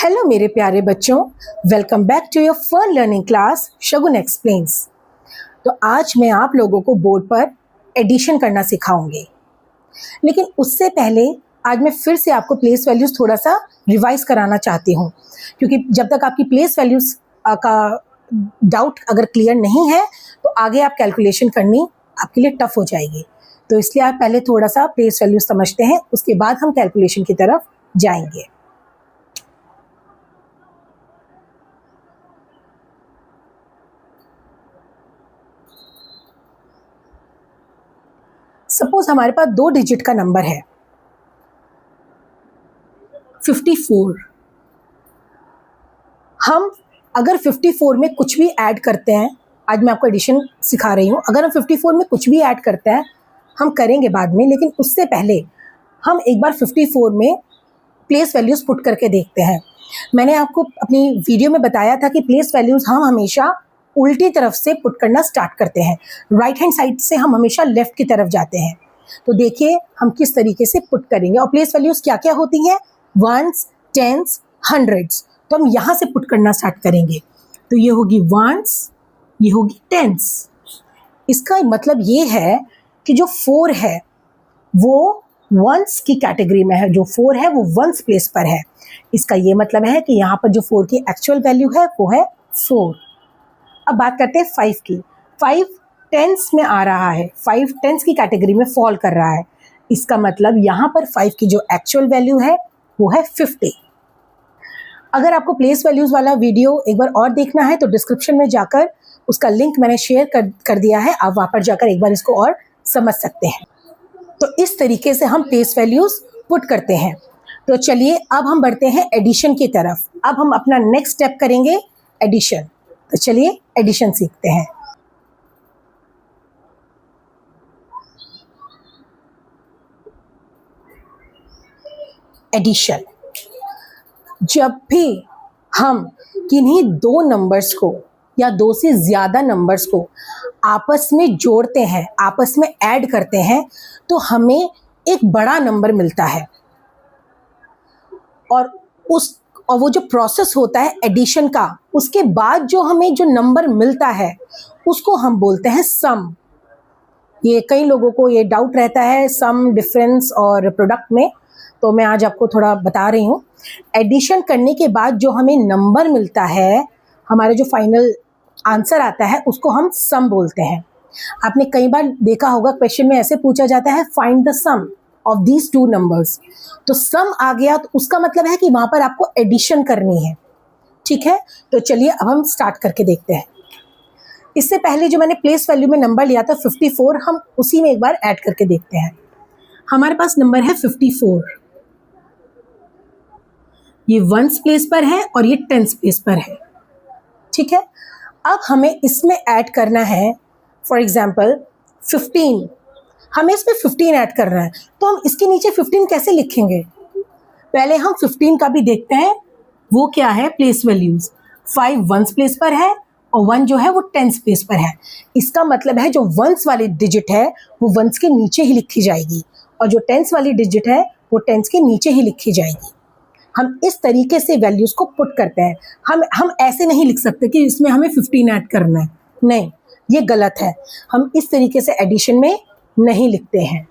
Hello मेरे प्यारे बच्चों, welcome back to your fun learning class Shagun explains. तो आज मैं आप लोगों को बोर्ड पर एडिशन करना सिखाऊंगी, लेकिन उससे पहले आज मैं फिर से आपको प्लेस वैल्यूज़ थोड़ा सा रिवाइज कराना चाहती हूँ, क्योंकि जब तक आपकी प्लेस वैल्यूज़ का डाउट अगर क्लियर नहीं है तो आगे आप कैलकुलेशन करनी आपके लिए टफ हो जाएगी। तो इसलिए आप पहले थोड़ा सा प्लेस वैल्यूज़ समझते हैं, उसके बाद हम कैलकुलेशन की तरफ जाएंगे। सपोज हमारे पास 2 डिजिट का नंबर है 54। हम अगर 54 में कुछ भी ऐड करते हैं, आज मैं आपको एडिशन सिखा रही हूँ, अगर हम 54 में कुछ भी ऐड करते हैं, हम करेंगे बाद में, लेकिन उससे पहले हम एक बार 54 में प्लेस वैल्यूज़ पुट करके देखते हैं। मैंने आपको अपनी वीडियो में बताया था कि प्लेस वैल्यूज़ हम हमेशा उल्टी तरफ से पुट करना स्टार्ट करते हैं, राइट हैंड साइड से हम हमेशा लेफ्ट की तरफ जाते हैं। तो देखिए हम किस तरीके से पुट करेंगे। और प्लेस वैल्यूज़ क्या क्या होती हैं? Ones, tens, hundreds. तो हम यहाँ से पुट करना स्टार्ट करेंगे। तो ये होगी वंस, ये होगी टेंस। इसका मतलब ये है कि जो 4 है वो वंस की कैटेगरी में है, जो 4 है वो वंस प्लेस पर है। इसका ये मतलब है कि यहाँ पर जो 4 की एक्चुअल वैल्यू है वो है 4। अब बात करते हैं 5 की। 5 टेंस में आ रहा है, 5 टेंस की कैटेगरी में फॉल कर रहा है। इसका मतलब यहाँ पर 5 की जो एक्चुअल वैल्यू है वो है 50। अगर आपको प्लेस वैल्यूज़ वाला वीडियो एक बार और देखना है तो डिस्क्रिप्शन में जाकर उसका लिंक मैंने शेयर कर दिया है, आप वहाँ पर जाकर एक बार इसको और समझ सकते हैं। तो इस तरीके से हम प्लेस वैल्यूज़ पुट करते हैं। तो चलिए अब हम बढ़ते हैं एडिशन की तरफ। अब हम अपना नेक्स्ट स्टेप करेंगे एडिशन। तो चलिए एडिशन सीखते हैं। एडिशन, जब भी हम किन्हीं 2 नंबर्स को या 2 से ज़्यादा नंबर्स को आपस में जोड़ते हैं, आपस में ऐड करते हैं, तो हमें एक बड़ा नंबर मिलता है। और वो जो प्रोसेस होता है एडिशन का, उसके बाद जो हमें जो नंबर मिलता है उसको हम बोलते हैं सम। ये कई लोगों को ये डाउट रहता है सम, डिफरेंस और प्रोडक्ट में, तो मैं आज आपको थोड़ा बता रही हूँ। एडिशन करने के बाद जो हमें नंबर मिलता है, हमारा जो फाइनल आंसर आता है, उसको हम सम बोलते हैं। आपने कई बार देखा होगा क्वेश्चन में ऐसे पूछा जाता है find the sum of these 2 numbers. तो सम आ गया तो उसका मतलब है कि वहाँ पर आपको एडिशन करनी है। ठीक है, तो चलिए अब हम स्टार्ट करके देखते हैं। इससे पहले जो मैंने प्लेस वैल्यू में नंबर लिया था 54, हम उसी में एक बार ऐड करके देखते हैं। हमारे पास नंबर है 54, ये वंस प्लेस पर है और ये टेंस प्लेस पर है। ठीक है, अब हमें इसमें ऐड करना है, फॉर एग्जाम्पल 15, हमें इसमें 15 ऐड करना है। तो हम इसके नीचे 15 कैसे लिखेंगे? पहले हम 15 का भी देखते हैं, वो क्या है प्लेस वैल्यूज़। 5 वंस प्लेस पर है और 1 जो है वो टेंस प्लेस पर है। इसका मतलब है जो वंस वाली डिजिट है वो वंस के नीचे ही लिखी जाएगी और जो टेंस वाली डिजिट है वो टेंस के नीचे ही लिखी जाएगी। हम इस तरीके से वैल्यूज़ को पुट करते हैं। हम ऐसे नहीं लिख सकते कि इसमें हमें 15 ऐड करना है, नहीं, ये गलत है। हम इस तरीके से एडिशन में नहीं लिखते हैं।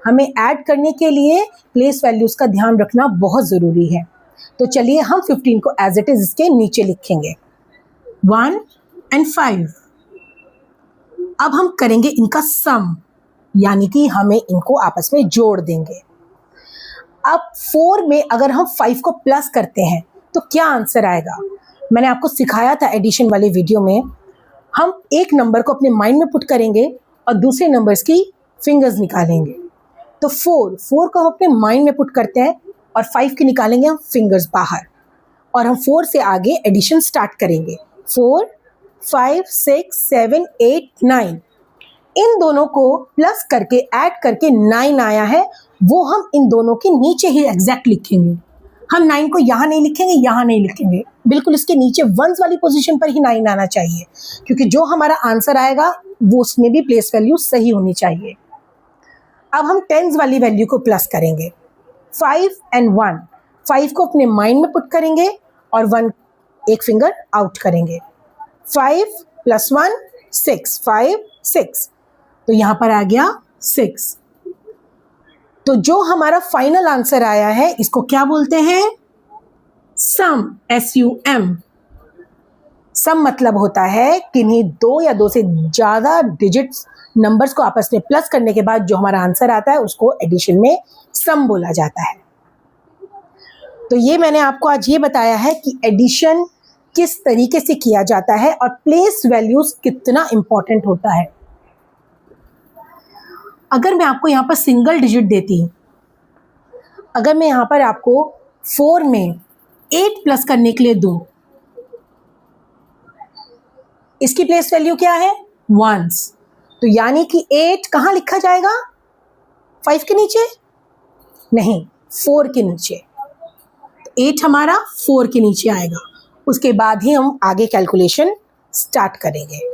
हमें ऐड करने के लिए प्लेस वैल्यूज़ का ध्यान रखना बहुत ज़रूरी है। तो चलिए हम 15 को एज इट इज़ इसके नीचे लिखेंगे, 1 और 5। अब हम करेंगे इनका सम, यानी कि हमें इनको आपस में जोड़ देंगे। अब 4 में अगर हम 5 को प्लस करते हैं तो क्या आंसर आएगा? मैंने आपको सिखाया था एडिशन वाले वीडियो में। हम एक नंबर को अपने माइंड में पुट करेंगे और दूसरे नंबर्स की फिंगर्स निकालेंगे। तो 4 को हम अपने माइंड में पुट करते हैं और 5 की निकालेंगे हम फिंगर्स बाहर, और हम 4 से आगे एडिशन स्टार्ट करेंगे। 4, 5, 6, 7, 8, 9, इन दोनों को प्लस करके ऐड करके 9 आया है, वो हम इन दोनों के नीचे ही एग्जैक्ट लिखेंगे। हम 9 को यहाँ नहीं लिखेंगे, यहाँ नहीं लिखेंगे, बिल्कुल इसके नीचे वंस वाली पोजीशन पर ही 9 आना चाहिए, क्योंकि जो हमारा आंसर आएगा वो उसमें भी प्लेस वैल्यू सही होनी चाहिए। अब हम टेंस वाली वैल्यू को प्लस करेंगे, 5 और 1। 5 को अपने माइंड में पुट करेंगे और 1 एक फिंगर आउट करेंगे। 5 + 1 6, 5 6, तो यहाँ पर आ गया 6। तो जो हमारा फाइनल आंसर आया है इसको क्या बोलते हैं? सम, SUM। सम मतलब होता है किन्हीं 2 या 2 से ज़्यादा डिजिट्स नंबर्स को आपस में प्लस करने के बाद जो हमारा आंसर आता है उसको एडिशन में सम बोला जाता है। तो ये मैंने आपको आज ये बताया है कि एडिशन किस तरीके से किया जाता है और प्लेस वैल्यूज कितना इंपॉर्टेंट होता है। अगर मैं आपको यहाँ पर सिंगल डिजिट देती, अगर मैं यहाँ पर आपको 4 में 8 प्लस करने के लिए दूं, इसकी प्लेस वैल्यू क्या है? 1s। तो यानी कि 8 कहाँ लिखा जाएगा? 5 के नीचे नहीं, 4 के नीचे। 8 हमारा 4 के नीचे आएगा, उसके बाद ही हम आगे कैलकुलेशन स्टार्ट करेंगे।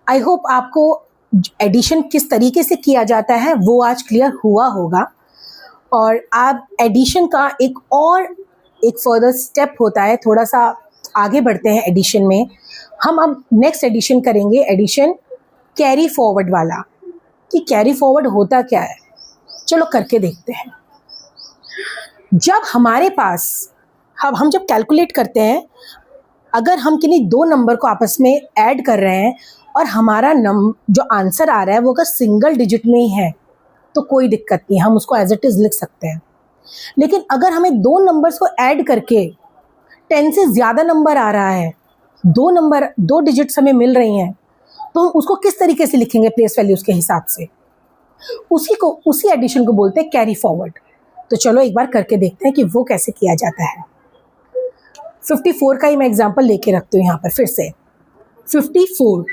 आई होप आपको एडिशन किस तरीके से किया जाता है वो आज क्लियर हुआ होगा। और आप एडिशन का एक फर्दर स्टेप होता है, थोड़ा सा आगे बढ़ते हैं एडिशन में। हम अब नेक्स्ट एडिशन करेंगे, एडिशन कैरी फॉरवर्ड वाला। कि कैरी फॉरवर्ड होता क्या है, चलो करके देखते हैं। जब हमारे पास हम जब कैलकुलेट करते हैं, अगर हम किन्हीं 2 नंबर को आपस में ऐड कर रहे हैं और हमारा जो आंसर आ रहा है वो अगर सिंगल डिजिट में ही है तो कोई दिक्कत नहीं, हम उसको एज इट इज़ लिख सकते हैं। लेकिन अगर हमें 2 नंबर्स को ऐड करके 10 से ज़्यादा नंबर आ रहा है, 2 डिजिट्स हमें मिल रही हैं, तो हम उसको किस तरीके से लिखेंगे प्लेस वैल्यूज़ के हिसाब से? उसी एडिशन को बोलते हैं कैरी फॉरवर्ड। तो चलो एक बार करके देखते हैं कि वो कैसे किया जाता है। 54 का ही मैं एग्जांपल लेके रखती हूँ यहाँ पर फिर से। 54,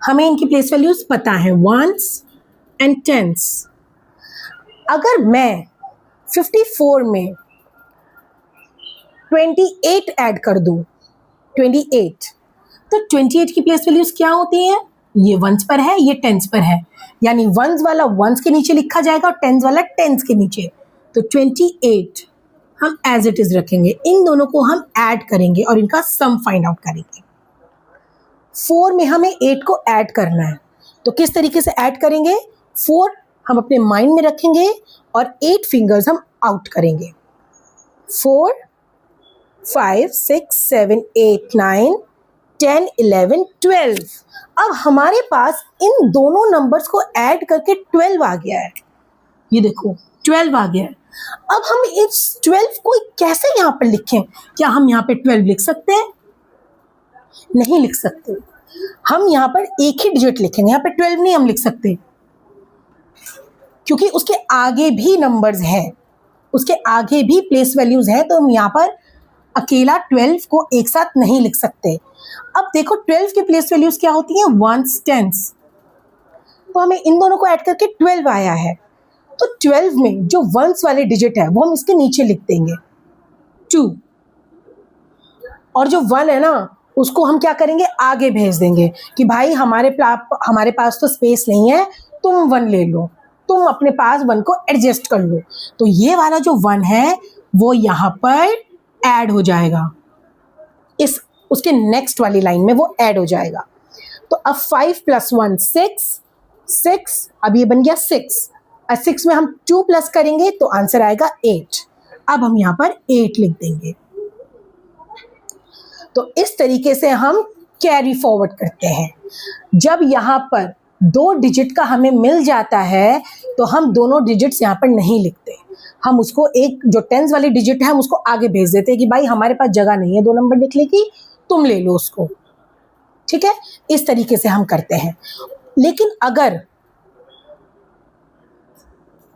हमें इनकी प्लेस वैल्यूज पता है, 1s and 10s। अगर मैं 54 में 28 ऐड कर दूं, 28, तो 28 की प्लेस वैल्यूज क्या होती हैं? ये 1s पर है, ये 10s पर है, यानी 1s वाला 1s के नीचे लिखा जाएगा और 10s वाला 10s के नीचे। तो 28 हम एज इट इज रखेंगे, इन दोनों को हम ऐड करेंगे और इनका सम फाइंड आउट करेंगे। 4 में हमें 8 को ऐड करना है, तो किस तरीके से ऐड करेंगे? 4 हम अपने माइंड में रखेंगे और 8 फिंगर्स हम आउट करेंगे। 4 5 6 7 8 9 10 11 12। अब हमारे पास इन दोनों नंबर्स को ऐड करके 12 आ गया है। ये देखो 12 आ गया है। अब हम इस 12 को कैसे यहाँ पर लिखें? क्या हम यहाँ पे 12 लिख सकते हैं? नहीं लिख सकते। हम यहाँ पर एक ही डिजिट लिखेंगे, यहाँ पे 12 नहीं हम लिख सकते, क्योंकि उसके आगे भी नंबर्स हैं, उसके आगे भी प्लेस वैल्यूज हैं, तो हम यहाँ पर अकेला 12 को एक साथ नहीं लिख सकते। अब देखो 12 की प्लेस वैल्यूज क्या होती हैं? 1s 10s। तो हमें इन दोनों को ऐड करके 12 आया है। तो 12 में जो 1s वाले डिजिट है वो हम इसके नीचे लिख देंगे 2, और जो 1 है ना उसको हम क्या करेंगे? आगे भेज देंगे कि भाई हमारे पास तो स्पेस नहीं है, तुम 1 ले लो, तुम अपने पास 1 को एडजस्ट कर लो। तो ये वाला जो 1 है वो यहाँ पर ऐड हो जाएगा, उसके नेक्स्ट वाली लाइन में वो ऐड हो जाएगा। तो अब 5 + 1 6, अब ये बन गया 6। 6 में हम 2 प्लस करेंगे तो आंसर आएगा 8। अब हम यहाँ पर 8 लिख देंगे। तो इस तरीके से हम कैरी फॉरवर्ड करते हैं। जब यहाँ पर 2 डिजिट का हमें मिल जाता है तो हम दोनों डिजिट्स यहाँ पर नहीं लिखते, हम उसको एक जो 10s वाली डिजिट है हम उसको आगे भेज देते हैं कि भाई हमारे पास जगह नहीं है 2 नंबर लिखने की, तुम ले लो उसको। ठीक है, इस तरीके से हम करते हैं। लेकिन अगर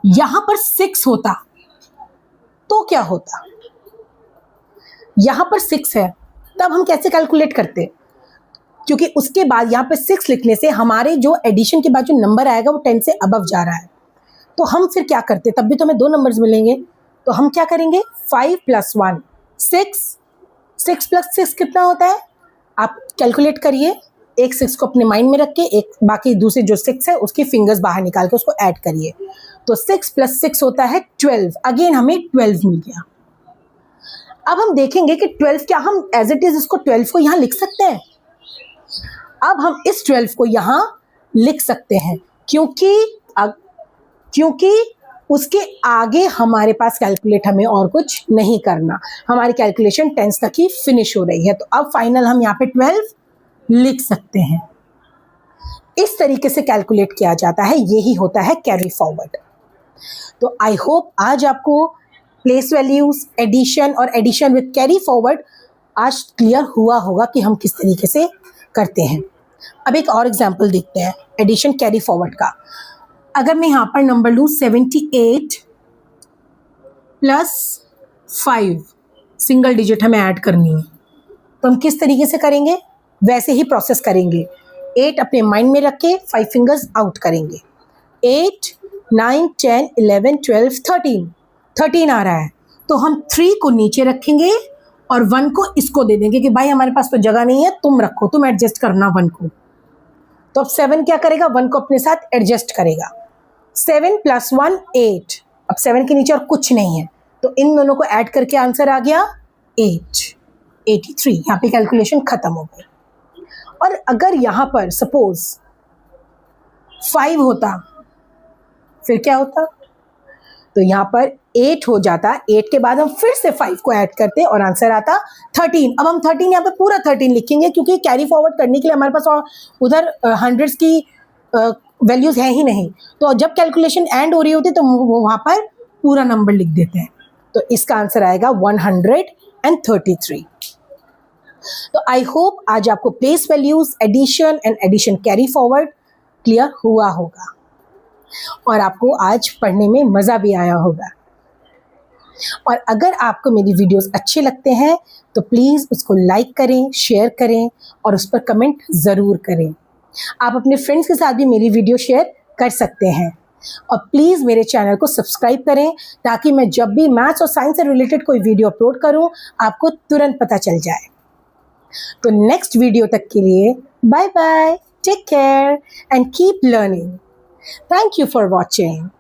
यहां पर 6 होता तो क्या होता? यहां पर 6 है, तब हम कैसे कैलकुलेट करते? क्योंकि उसके बाद यहाँ पे 6 लिखने से हमारे जो एडिशन के बाद जो नंबर आएगा वो 10 से अबव जा रहा है। तो हम फिर क्या करते? तब भी तो हमें 2 नंबर्स मिलेंगे, तो हम क्या करेंगे? 5 + 1 6, 6 + 6 कितना होता है? आप कैलकुलेट करिए, एक 6 को अपने माइंड में रख के एक बाकी दूसरे जो 6 है उसकी फिंगर्स बाहर निकाल के उसको ऐड करिए। तो 6 + 6 होता है 12। अगेन हमें 12 मिल गया। अब हम देखेंगे कि 12 क्या हम एज इट इज इसको 12 को यहाँ लिख सकते हैं। अब हम इस 12 को यहाँ लिख सकते हैं क्योंकि उसके आगे हमारे पास कैलकुलेट हमें और कुछ नहीं करना, हमारी कैलकुलेशन 10 तक ही फिनिश हो रही है। तो अब फाइनल हम यहाँ पे 12 लिख सकते हैं। इस तरीके से कैलकुलेट किया जाता है, यही होता है कैरी फॉरवर्ड। तो आई होप आज आपको प्लेस वैल्यूज, एडिशन और एडिशन विद कैरी फॉरवर्ड आज क्लियर हुआ होगा कि हम किस तरीके से करते हैं। अब एक और एग्जांपल देखते हैं एडिशन कैरी फॉरवर्ड का। अगर मैं यहाँ पर नंबर लूँ 78 + 5, सिंगल डिजिट हमें ऐड करनी है, तो हम किस तरीके से करेंगे? वैसे ही प्रोसेस करेंगे। 8 अपने माइंड में रख के 5 फिंगर्स आउट करेंगे। 8, 9, 10, 11, 12, 13 आ रहा है, तो हम 3 को नीचे रखेंगे और 1 को इसको दे देंगे कि भाई हमारे पास तो जगह नहीं है, तुम रखो, तुम एडजस्ट करना 1 को। तो अब 7 क्या करेगा? 1 को अपने साथ एडजस्ट करेगा। 7 + 1 8। अब 7 के नीचे और कुछ नहीं है, तो इन दोनों को ऐड करके आंसर आ गया 8, 83। यहाँ पे कैलकुलेशन खत्म हो गई। और अगर यहाँ पर सपोज 5 होता, फिर क्या होता? तो यहाँ पर 8 हो जाता। 8 के बाद हम फिर से 5 को ऐड करते और आंसर आता 13। अब हम 13 यहाँ पे पूरा 13 लिखेंगे क्योंकि कैरी फॉरवर्ड करने के लिए हमारे पास और उधर हंड्रेड्स की वैल्यूज है ही नहीं। तो जब कैलकुलेशन एंड हो रही होती तो वो वहाँ पर पूरा नंबर लिख देते हैं। तो इसका आंसर आएगा 133। तो आई होप आज आपको place values, addition and addition carry forward clear हुआ होगा और आपको आज पढ़ने में मज़ा भी आया होगा। और अगर आपको मेरी वीडियोस अच्छे लगते हैं तो प्लीज़ उसको लाइक करें, शेयर करें और उस पर कमेंट ज़रूर करें। आप अपने फ्रेंड्स के साथ भी मेरी वीडियो शेयर कर सकते हैं और प्लीज़ मेरे चैनल को सब्सक्राइब करें ताकि मैं जब भी मैथ्स और साइंस से रिलेटेड कोई वीडियो अपलोड करूं आपको तुरंत पता चल जाए। तो नेक्स्ट वीडियो तक के लिए bye bye, take care and keep learning. Thank you for watching.